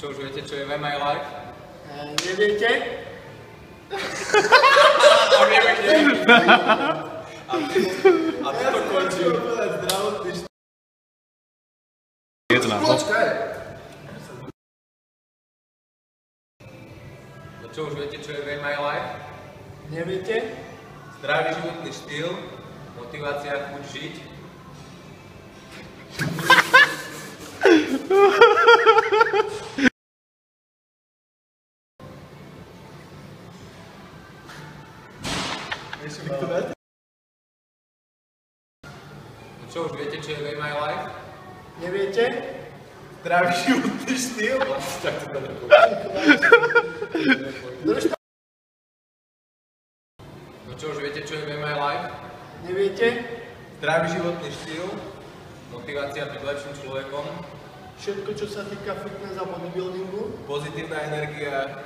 Čo už viete, čo je Way My Life? Neviete? A neviete. A toto končí. Počkaj. No čo už viete, čo je Way My Life? Neviete? Zdravý životný štýl, motivácia, chuť žiť. No čo už viete, čo je Way My Life? Neviete? Zdravý životný štýl. Tak to tam Drž to. No čo už viete, čo je Way My Life? Neviete? Zdravý životný štýl, motivácia byť lepším človekom, Všetko, čo sa týka fitness a bodybuildingu, pozitívna energia,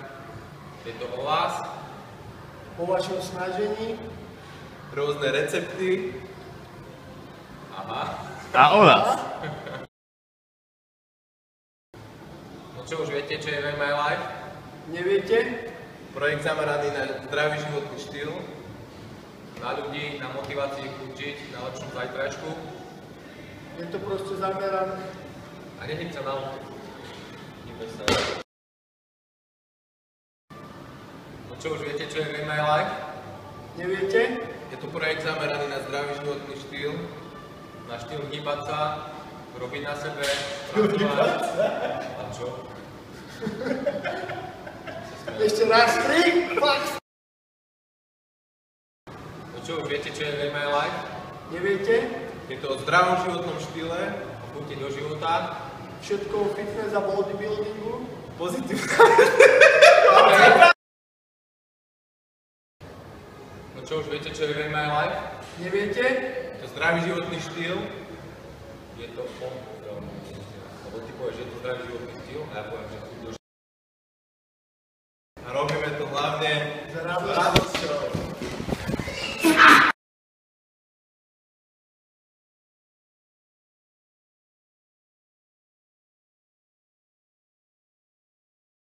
je to o vás, po vašom snažení, rôzne recepty. Aha. A o nás. No čo už viete, čo je Way My Life? neviete? Projekt zameraný na zdravý životný štýl, na ľudí, na motiváciu chuť žiť, na lepšiu zajtračku. Je to proste zamerané. A nehyť sa na lotu. Hýbe sa. No čo už viete, čo je Way My Life? Neviete? Je to projekt zameraný na zdravý životný štýl, na štýl hýbať sa, robiť na sebe, pracovať. A čo? Ešte raz, 3, fakt! No čo už viete, čo je Way My Life? Neviete? Je to o zdravom životnom štýle, o chuti do života, Všetko o fitness a bodybuildingu, pozitívne. No čo už viete, čo je Way My Life? neviete? Je to zdravý životný štýl, je to o... Lebo ty povieš, že je to zdravý životný štýl a ja poviem, že chuť do života.